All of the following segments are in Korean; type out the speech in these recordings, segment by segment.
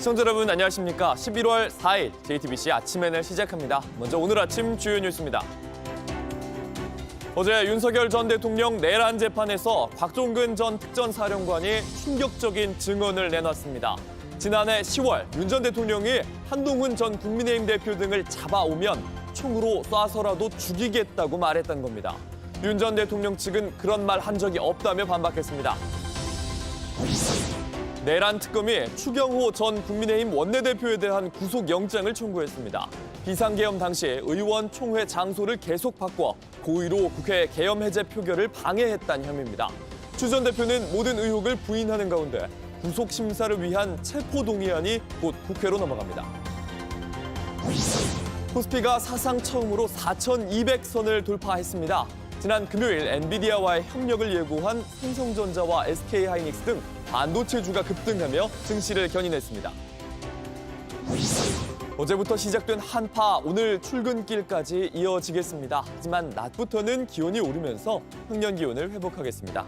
시청자 여러분 안녕하십니까? 11월 4일 JTBC 아침엔을 시작합니다. 먼저 오늘 아침 주요 뉴스입니다. 어제 윤석열 전 대통령 내란 재판에서 곽종근 전 특전사령관이 충격적인 증언을 내놨습니다. 지난해 10월 윤 전 대통령이 한동훈 전 국민의힘 대표 등을 잡아오면 총으로 쏴서라도 죽이겠다고 말했던 겁니다. 윤 전 대통령 측은 그런 말 한 적이 없다며 반박했습니다. 내란 특검이 추경호 전 국민의힘 원내대표에 대한 구속영장을 청구했습니다. 비상계엄 당시 의원 총회 장소를 계속 바꿔 고의로 국회 계엄 해제 표결을 방해했다는 혐의입니다. 추 전 대표는 모든 의혹을 부인하는 가운데 구속심사를 위한 체포동의안이 곧 국회로 넘어갑니다. 코스피가 사상 처음으로 4,200선을 돌파했습니다. 지난 금요일 엔비디아와의 협력을 예고한 삼성전자와 SK하이닉스 등 반도체주가 급등하며 증시를 견인했습니다. 어제부터 시작된 한파 오늘 출근길까지 이어지겠습니다. 하지만 낮부터는 기온이 오르면서 평년 기온을 회복하겠습니다.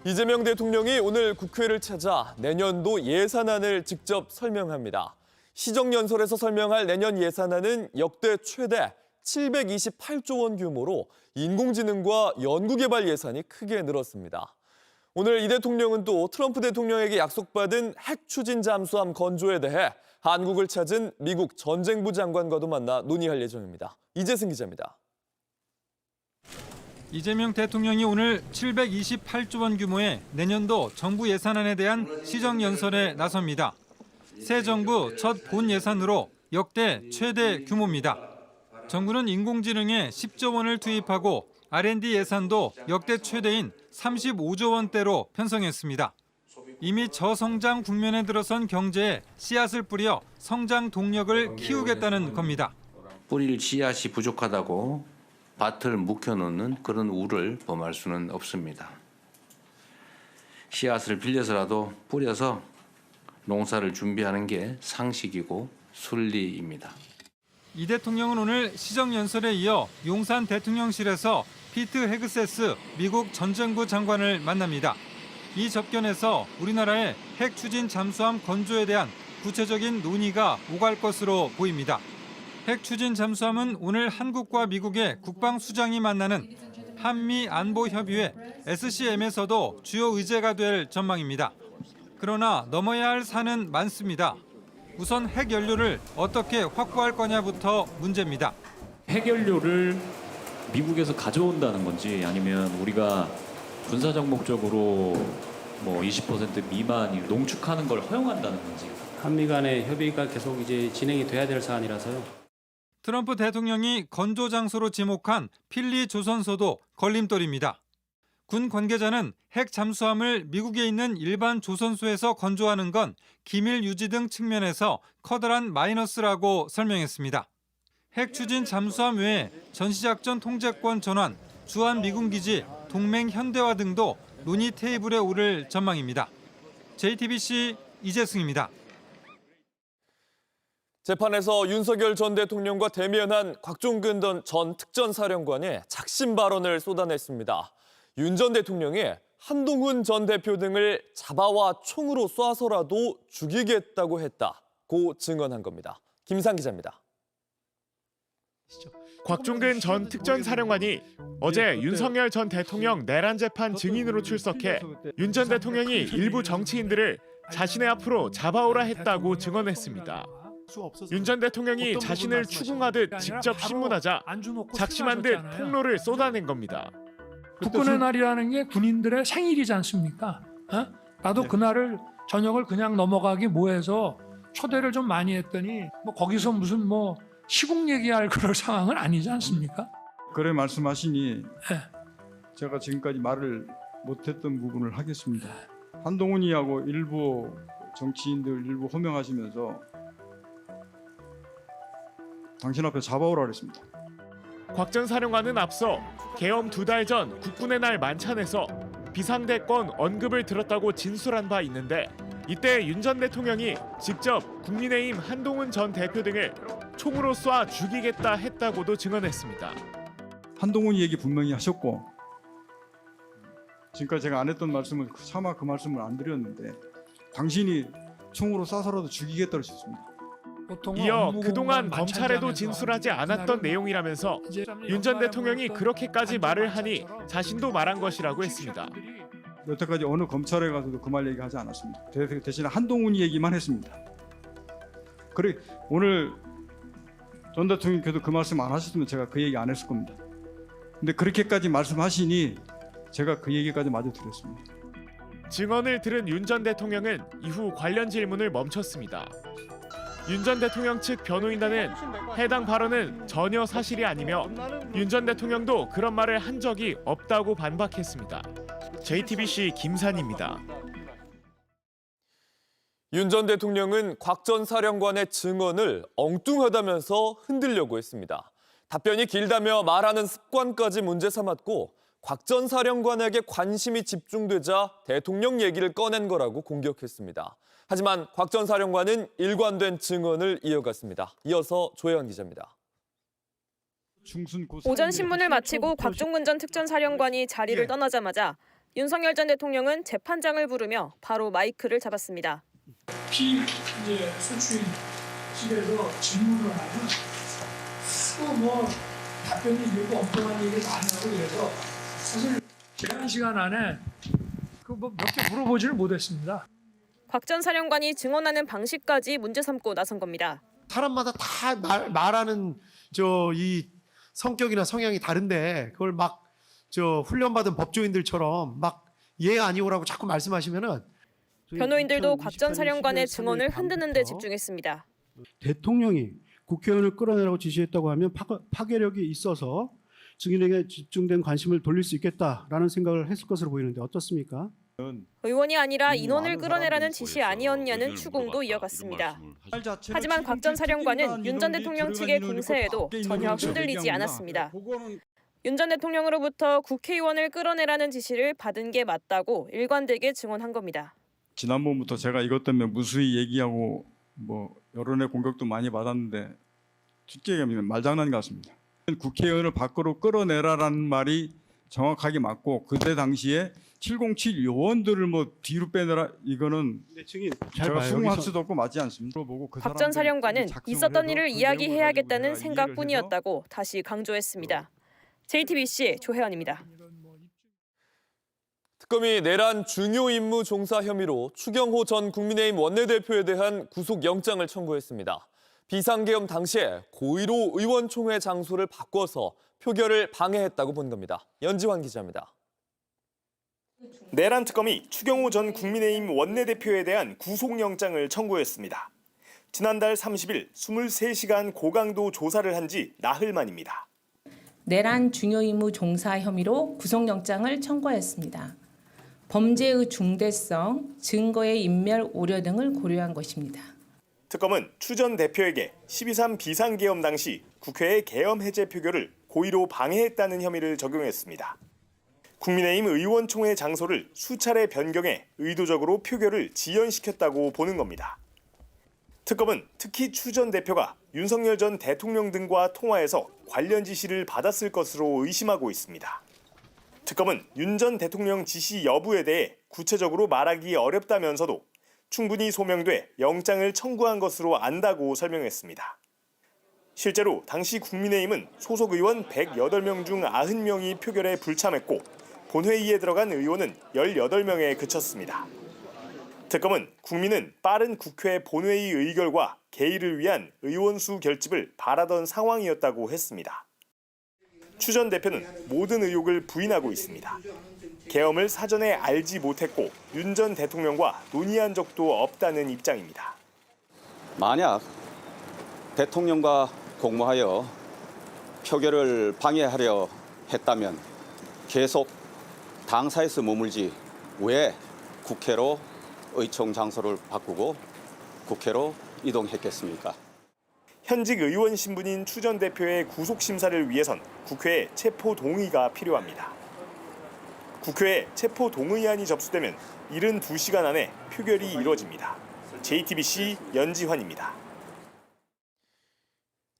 이재명 대통령이 오늘 국회를 찾아 내년도 예산안을 직접 설명합니다. 시정연설에서 설명할 내년 예산안은 역대 최대 728조 원 규모로 인공지능과 연구개발 예산이 크게 늘었습니다. 오늘 이 대통령은 또 트럼프 대통령에게 약속받은 핵 추진 잠수함 건조에 대해 한국을 찾은 미국 전쟁부 장관과도 만나 논의할 예정입니다. 이재승 기자입니다. 이재명 대통령이 오늘 728조 원 규모의 내년도 정부 예산안에 대한 시정연설에 나섭니다. 새 정부 첫 본 예산으로 역대 최대 규모입니다. 정부는 인공지능에 10조 원을 투입하고 R&D 예산도 역대 최대인 35조 원대로 편성했습니다. 이미 저성장 국면에 들어선 경제에 씨앗을 뿌려 성장 동력을 키우겠다는 겁니다. 뿌릴 씨앗이 부족하다고 밭을 묵혀놓는 그런 우를 범할 수는 없습니다. 씨앗을 빌려서라도 뿌려서 농사를 준비하는 게 상식이고 순리입니다. 이 대통령은 오늘 시정연설에 이어 용산 대통령실에서 피트 헤그세스 미국 전쟁부 장관을 만납니다. 이 접견에서 우리나라의 핵 추진 잠수함 건조에 대한 구체적인 논의가 오갈 것으로 보입니다. 핵 추진 잠수함은 오늘 한국과 미국의 국방수장이 만나는 한미안보협의회 SCM에서도 주요 의제가 될 전망입니다. 그러나 넘어야 할 산은 많습니다. 우선 핵연료를 어떻게 확보할 거냐부터 문제입니다. 핵연료를 미국에서 가져온다는 건지 아니면 우리가 군사적 목적으로 20% 미만이 농축하는 걸 허용한다는 건지. 한미 간의 협의가 계속 이제 진행이 돼야 될 사안이라서요. 트럼프 대통령이 건조 장소로 지목한 필리 조선소도 걸림돌입니다. 군 관계자는 핵 잠수함을 미국에 있는 일반 조선소에서 건조하는 건 기밀 유지 등 측면에서 커다란 마이너스라고 설명했습니다. 핵 추진 잠수함 외에 전시작전 통제권 전환, 주한 미군 기지, 동맹 현대화 등도 논의 테이블에 오를 전망입니다. JTBC 이재승입니다. 재판에서 윤석열 전 대통령과 대면한 곽종근 전 특전사령관이 작심 발언을 쏟아냈습니다. 윤 전 대통령이 한동훈 전 대표 등을 잡아와 총으로 쏴서라도 죽이겠다고 했다고 증언한 겁니다. 김상 기자입니다. 곽종근 전 특전사령관이 어제 윤석열 전 대통령 내란 재판 증인으로 출석해 윤 전 대통령이 일부 정치인들을 자신의 앞으로 잡아오라 했다고 증언했습니다. 윤 전 대통령이 자신을 추궁하듯 직접 신문하자 작심한 듯 폭로를 쏟아낸 겁니다. 국군의 날이라는 게 군인들의 생일이지 않습니까? 나도 그날을 저녁을 그냥 넘어가기 뭐해서 초대를 좀 많이 했더니 거기서 무슨 시국 얘기할 그럴 상황은 아니지 않습니까? 그래 말씀하시니 제가 지금까지 말을 못했던 부분을 하겠습니다. 한동훈이하고 일부 정치인들 일부 호명하시면서 당신 앞에 잡아오라 그랬습니다. 곽 전 사령관은 앞서 계엄 2달 전 국군의 날 만찬에서 비상대권 언급을 들었다고 진술한 바 있는데 이때 윤 전 대통령이 직접 국민의힘 한동훈 전 대표 등을 총으로 쏴 죽이겠다 했다고도 증언했습니다. 한동훈 얘기 분명히 하셨고 지금까지 제가 안 했던 말씀을 차마 그 말씀을 안 드렸는데 당신이 총으로 쏴서라도 죽이겠다고 했습니다. 이어 그동안 검찰에도 진술하지 않았던 내용이라면서 윤 전 대통령이 그렇게까지 말을 하니 자신도 말한 것이라고 했습니다. 여태까지 어느 검찰에 가서도 그 말 얘기하지 않았습니다. 대신에 한동훈이 얘기만 했습니다. 그래 오늘 전 대통령께서 그 말씀 안 하셨으면 제가 그 얘기 안 했을 겁니다. 근데 그렇게까지 말씀하시니 제가 그 얘기까지 마저 드렸습니다. 증언을 들은 윤 전 대통령은 이후 관련 질문을 멈췄습니다. 윤 전 대통령 측 변호인단은 해당 발언은 전혀 사실이 아니며 윤 전 대통령도 그런 말을 한 적이 없다고 반박했습니다. JTBC 김산입니다. 윤 전 대통령은 곽 전 사령관의 증언을 엉뚱하다면서 흔들려고 했습니다. 답변이 길다며 말하는 습관까지 문제 삼았고 곽 전 사령관에게 관심이 집중되자 대통령 얘기를 꺼낸 거라고 공격했습니다. 하지만 곽 전 사령관은 일관된 증언을 이어갔습니다. 이어서 조혜연 기자입니다. 오전 신문을 마치고 곽종근 전 특전사령관이 자리를 떠나자마자 윤석열 전 대통령은 재판장을 부르며 바로 마이크를 잡았습니다. 이제 소추인실에서 질문을 하면 또 답변이 되고 엉뚱한 얘기를 많이 하고 그래서 사실 제한 시간 안에 몇 개 물어보지를 못했습니다. 곽 전 사령관이 증언하는 방식까지 문제 삼고 나선 겁니다. 사람마다 다 말하는 이 성격이나 성향이 다른데 그걸 막 훈련받은 법조인들처럼 막 예 아니오라고 자꾸 말씀하시면은 변호인들도 곽 전 사령관의 증언을 흔드는 데 집중했습니다. 대통령이 국회의원을 끌어내라고 지시했다고 하면 파괴력이 있어서 증인에게 집중된 관심을 돌릴 수 있겠다라는 생각을 했을 것으로 보이는데 어떻습니까? 의원이 아니라 인원을 끌어내라는 지시 아니었냐는 추궁도 이어갔습니다. 하지만 곽 전 사령관은 윤 전 대통령 측의 공세에도 전혀 흔들리지 않았습니다. 윤 전 대통령으로부터 국회의원을 끌어내라는 지시를 받은 게 맞다고 일관되게 증언한 겁니다. 지난번부터 제가 이것 때문에 무수히 얘기하고 여론의 공격도 많이 받았는데 솔직히 얘기하면 말장난 같습니다. 국회의원을 밖으로 끌어내라라는 말이 정확하게 맞고 그때 당시에 707 요원들을 뒤로 빼내라 이거는 제가 수긍할 수도 없고 맞지 않습니다. 곽 전 사령관은 있었던 일을 이야기해야겠다는 생각뿐이었다고 다시 강조했습니다. JTBC 조혜연입니다. 특검이 내란 중요 임무 종사 혐의로 추경호 전 국민의힘 원내대표에 대한 구속영장을 청구했습니다. 비상계엄 당시에 고의로 의원총회 장소를 바꿔서 표결을 방해했다고 본 겁니다. 연지환 기자입니다. 내란 특검이 추경호 전 국민의힘 원내대표에 대한 구속영장을 청구했습니다. 지난달 30일 23시간 고강도 조사를 한 지 나흘 만입니다. 내란 중요 임무 종사 혐의로 구속영장을 청구하였습니다. 범죄의 중대성, 증거의 인멸 우려 등을 고려한 것입니다. 특검은 추 전 대표에게 12.3 비상계엄 당시 국회의 계엄 해제 표결을 고의로 방해했다는 혐의를 적용했습니다. 국민의힘 의원총회 장소를 수차례 변경해 의도적으로 표결을 지연시켰다고 보는 겁니다. 특검은 특히 추 전 대표가 윤석열 전 대통령 등과 통화해서 관련 지시를 받았을 것으로 의심하고 있습니다. 특검은 윤 전 대통령 지시 여부에 대해 구체적으로 말하기 어렵다면서도 충분히 소명돼 영장을 청구한 것으로 안다고 설명했습니다. 실제로 당시 국민의힘은 소속 의원 108명 중 90명이 표결에 불참했고 본회의에 들어간 의원은 18명에 그쳤습니다. 특검은 국민은 빠른 국회 본회의 의결과 개의를 위한 의원수 결집을 바라던 상황이었다고 했습니다. 추 전 대표는 모든 의혹을 부인하고 있습니다. 계엄을 사전에 알지 못했고 윤 전 대통령과 논의한 적도 없다는 입장입니다. 만약 대통령과 공모하여 표결을 방해하려 했다면 계속 당사에서 머물지 왜 국회로 의총 장소를 바꾸고 국회로 이동했겠습니까? 현직 의원 신분인 추 전 대표의 구속 심사를 위해선 국회에 체포 동의가 필요합니다. 국회에 체포 동의안이 접수되면 72시간 안에 표결이 이뤄집니다. JTBC 연지환입니다.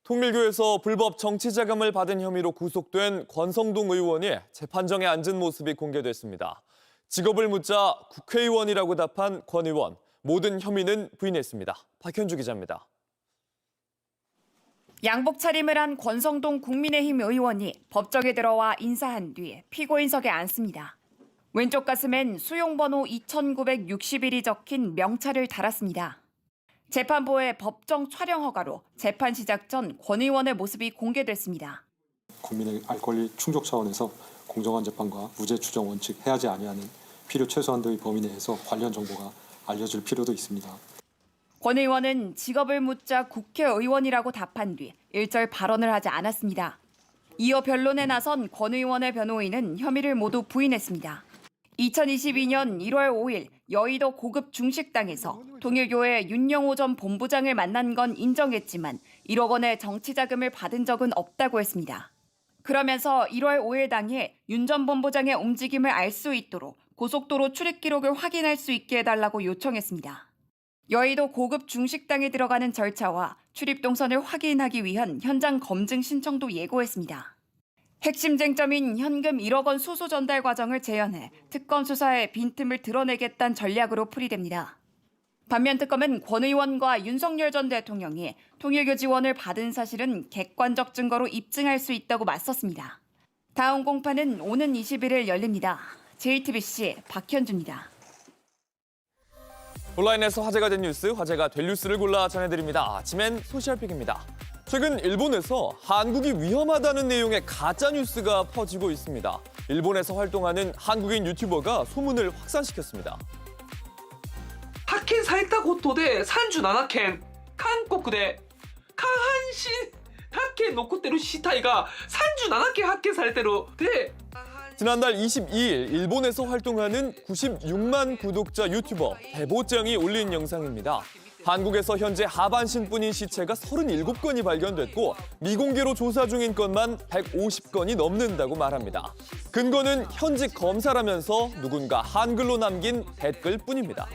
통일교에서 불법 정치자금을 받은 혐의로 구속된 권성동 의원이 재판정에 앉은 모습이 공개됐습니다. 직업을 묻자 국회의원이라고 답한 권 의원, 모든 혐의는 부인했습니다. 박현주 기자입니다. 양복 차림을 한 권성동 국민의힘 의원이 법정에 들어와 인사한 뒤 피고인석에 앉습니다. 왼쪽 가슴엔 수용번호 2961이 적힌 명찰을 달았습니다. 재판부의 법정 촬영 허가로 재판 시작 전 권 의원의 모습이 공개됐습니다. 국민의 알 권리 충족 차원에서 공정한 재판과 무죄 추정 원칙 해하지 아니하는 필요 최소한도의 범위 내에서 관련 정보가 알려질 필요도 있습니다. 권 의원은 직업을 묻자 국회의원이라고 답한 뒤 일절 발언을 하지 않았습니다. 이어 변론에 나선 권 의원의 변호인은 혐의를 모두 부인했습니다. 2022년 1월 5일 여의도 고급 중식당에서 통일교회 윤영호 전 본부장을 만난 건 인정했지만 1억 원의 정치자금을 받은 적은 없다고 했습니다. 그러면서 1월 5일 당일 윤 전 본부장의 움직임을 알 수 있도록 고속도로 출입 기록을 확인할 수 있게 해달라고 요청했습니다. 여의도 고급 중식당에 들어가는 절차와 출입 동선을 확인하기 위한 현장 검증 신청도 예고했습니다. 핵심 쟁점인 현금 1억 원 수수 전달 과정을 재현해 특검 수사에 빈틈을 드러내겠다는 전략으로 풀이됩니다. 반면 특검은 권 의원과 윤석열 전 대통령이 통일교 지원을 받은 사실은 객관적 증거로 입증할 수 있다고 맞섰습니다. 다음 공판은 오는 21일 열립니다. JTBC 박현주입니다. 온라인에서 화제가 된 뉴스, 화제가 될 뉴스를 골라 전해드립니다. 아침엔 소셜픽입니다. 최근 일본에서 한국이 위험하다는 내용의 가짜 뉴스가 퍼지고 있습니다. 일본에서 활동하는 한국인 유튜버가 소문을 확산시켰습니다. 発見されたことで37件、韓国で下半身100件残ってる死体が37件発見されてる。で 지난달 22일 일본에서 활동하는 96만 구독자 유튜버 대보짱이 올린 영상입니다. 한국에서 현재 하반신뿐인 시체가 37건이 발견됐고 미공개로 조사 중인 건만 150건이 넘는다고 말합니다. 근거는 현직 검사라면서 누군가 한글로 남긴 댓글뿐입니다.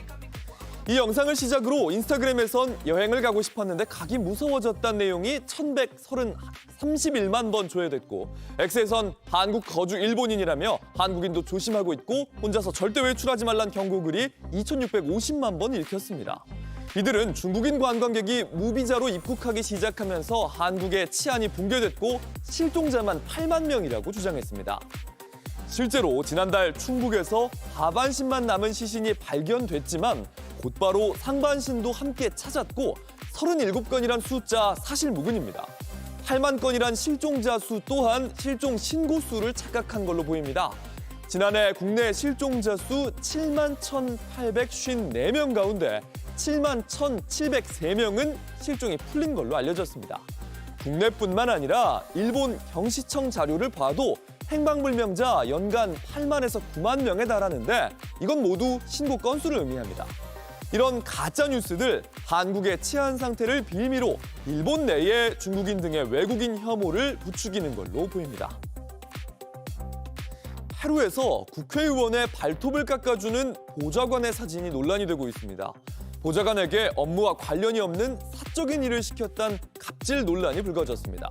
이 영상을 시작으로 인스타그램에선 여행을 가고 싶었는데 가기 무서워졌다는 내용이 1131만 번 조회됐고 X에선 한국 거주 일본인이라며 한국인도 조심하고 있고 혼자서 절대 외출하지 말란 경고글이 2650만 번 읽혔습니다. 이들은 중국인 관광객이 무비자로 입국하기 시작하면서 한국의 치안이 붕괴됐고 실종자만 8만 명이라고 주장했습니다. 실제로 지난달 충북에서 하반신만 남은 시신이 발견됐지만 곧바로 상반신도 함께 찾았고 37건이란 숫자 사실 무근입니다. 8만 건이란 실종자 수 또한 실종 신고 수를 착각한 걸로 보입니다. 지난해 국내 실종자 수 7만 1,854명 가운데 7만 1,703명은 실종이 풀린 걸로 알려졌습니다. 국내뿐만 아니라 일본 경시청 자료를 봐도 행방불명자 연간 8만에서 9만 명에 달하는데 이건 모두 신고 건수를 의미합니다. 이런 가짜 뉴스들 한국의 치안 상태를 빌미로 일본 내에 중국인 등의 외국인 혐오를 부추기는 걸로 보입니다. 페루에서 국회의원의 발톱을 깎아주는 보좌관의 사진이 논란이 되고 있습니다. 보좌관에게 업무와 관련이 없는 사적인 일을 시켰다는 갑질 논란이 불거졌습니다.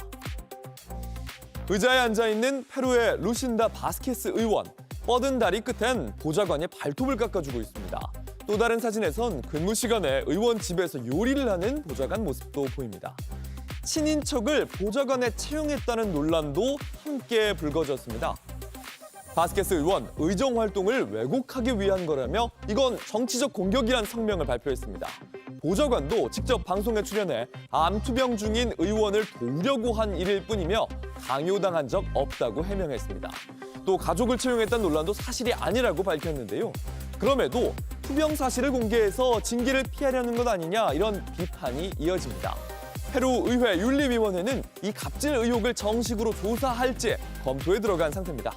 의자에 앉아있는 페루의 루신다 바스케스 의원, 뻗은 다리 끝엔 보좌관이 발톱을 깎아주고 있습니다. 또 다른 사진에선 근무 시간에 의원 집에서 요리를 하는 보좌관 모습도 보입니다. 친인척을 보좌관에 채용했다는 논란도 함께 불거졌습니다. 바스케스 의원, 의정 활동을 왜곡하기 위한 거라며 이건 정치적 공격이란 성명을 발표했습니다. 보좌관도 직접 방송에 출연해 암투병 중인 의원을 도우려고 한 일일 뿐이며 강요당한 적 없다고 해명했습니다. 또 가족을 채용했다는 논란도 사실이 아니라고 밝혔는데요. 그럼에도 투병 사실을 공개해서 징계를 피하려는 것 아니냐 이런 비판이 이어집니다. 페루 의회 윤리위원회는 이 갑질 의혹을 정식으로 조사할지 검토에 들어간 상태입니다.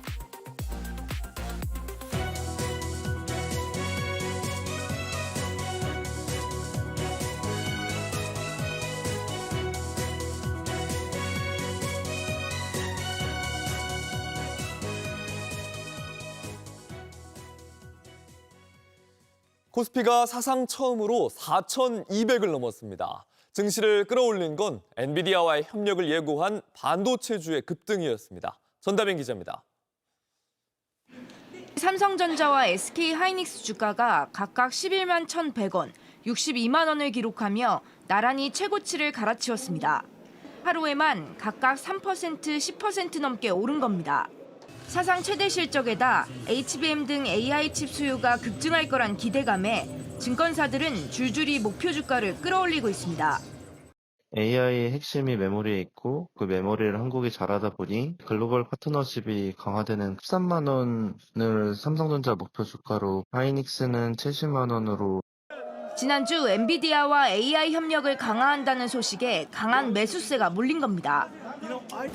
코스피가 사상 처음으로 4,200을 넘었습니다. 증시를 끌어올린 건 엔비디아와의 협력을 예고한 반도체주의 급등이었습니다. 전다빈 기자입니다. 삼성전자와 SK하이닉스 주가가 각각 11만 1,100원, 62만 원을 기록하며 나란히 최고치를 갈아치웠습니다. 하루에만 각각 3%, 10% 넘게 오른 겁니다. 사상 최대 실적에다 HBM 등 AI 칩 수요가 급증할 거란 기대감에 증권사들은 줄줄이 목표 주가를 끌어올리고 있습니다. AI의 핵심이 메모리에 있고 그 메모리를 한국이 잘하다 보니 글로벌 파트너십이 강화되는 13만 원을 삼성전자 목표 주가로, 하이닉스는 70만 원으로. 지난주 엔비디아와 AI 협력을 강화한다는 소식에 강한 매수세가 몰린 겁니다.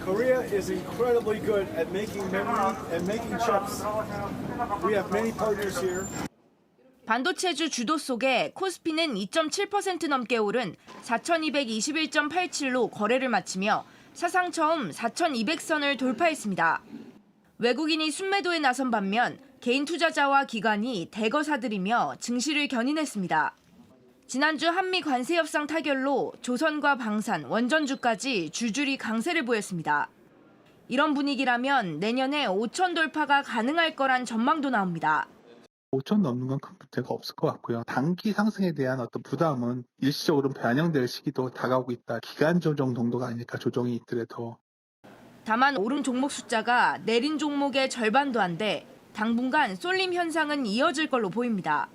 Korea is incredibly good at making memory and making chips. We have many partners here. 반도체주 주도 속에 코스피는 2.7% 넘게 오른 4,221.87로 거래를 마치며 사상 처음 4,200선을 돌파했습니다. 외국인이 순매도에 나선 반면 개인 투자자와 기관이 대거 사들이며 증시를 견인했습니다. 지난주 한미 관세 협상 타결로 조선과 방산, 원전주까지 줄줄이 강세를 보였습니다. 이런 분위기라면 내년에 5천 돌파가 가능할 거란 전망도 나옵니다. 5천 넘는 건 큰 문제가 없을 것 같고요. 단기 상승에 대한 어떤 부담은 일시적으로 반영될 시기도 다가오고 있다. 기간 조정 정도가 아닐까, 조정이 있더라도. 다만 오른 종목 숫자가 내린 종목의 절반도 안 돼 당분간 쏠림 현상은 이어질 걸로 보입니다.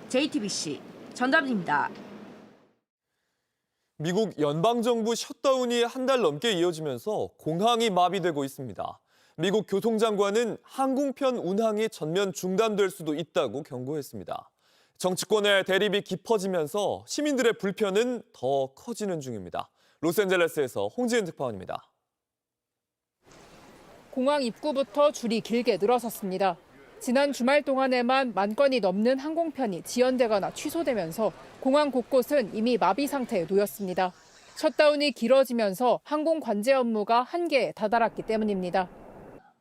JTBC 전담입니다. 미국 연방정부 셧다운이 한 달 넘게 이어지면서 공항이 마비되고 있습니다. 미국 교통장관은 항공편 운항이 전면 중단될 수도 있다고 경고했습니다. 정치권의 대립이 깊어지면서 시민들의 불편은 더 커지는 중입니다. 로스앤젤레스에서 홍지은 특파원입니다. 공항 입구부터 줄이 길게 늘어섰습니다. 지난 주말 동안에만 10,000 건이 넘는 항공편이 지연되거나 취소되면서 공항 곳곳은 이미 마비 상태에 놓였습니다. 셧다운이 길어지면서 항공 관제 업무가 한계에 다다랐기 때문입니다.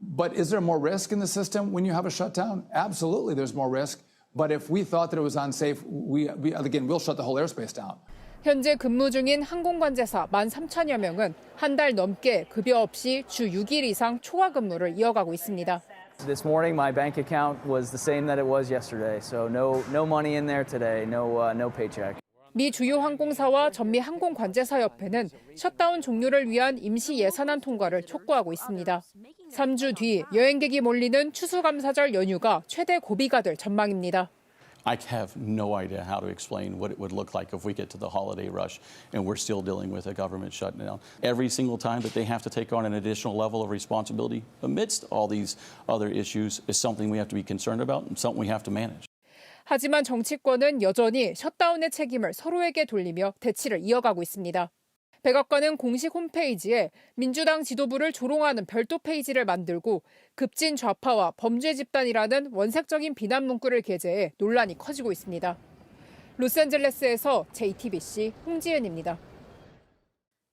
But is there more risk in the system when you have a shutdown? Absolutely, there's more risk. But if we thought that it was unsafe, we'll shut the whole airspace down. 현재 근무 중인 항공관제사 13,000여 명은 한 달 넘게 급여 없이 주 6일 이상 초과 근무를 이어가고 있습니다. This morning my bank account was the same that it was yesterday. So no money in there today, no paycheck. 미 주요 항공사와 전미 항공관제사협회는 셧다운 종료를 위한 임시 예산안 통과를 촉구하고 있습니다. 3주 뒤 여행객이 몰리는 추수감사절 연휴가 최대 고비가 될 전망입니다. I have no idea how to explain what it would look like if we get to the holiday rush and we're still dealing with a government shutdown. Every single time that they have to take on an additional level of responsibility amidst all these other issues is something we have to be concerned about and something we have to manage. 하지만 정치권은 여전히 셧다운의 책임을 서로에게 돌리며 대치를 이어가고 있습니다. 백악관은 공식 홈페이지에 민주당 지도부를 조롱하는 별도 페이지를 만들고 급진 좌파와 범죄 집단이라는 원색적인 비난 문구를 게재해 논란이 커지고 있습니다. 로스앤젤레스에서 JTBC 홍지은입니다.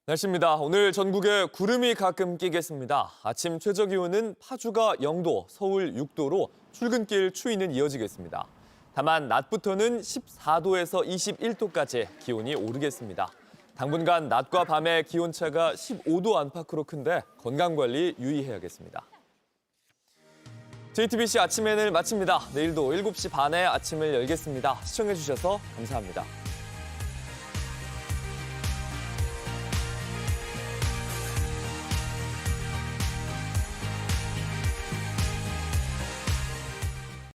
날씨입니다. 오늘 전국에 구름이 가끔 끼겠습니다. 아침 최저 기온은 파주가 0도, 서울 6도로 출근길 추위는 이어지겠습니다. 다만 낮부터는 14도에서 21도까지 기온이 오르겠습니다. 당분간 낮과 밤의 기온차가 15도 안팎으로 큰데 건강관리 유의해야겠습니다. JTBC 아침엔을 마칩니다. 내일도 7시 반에 아침을 열겠습니다. 시청해주셔서 감사합니다.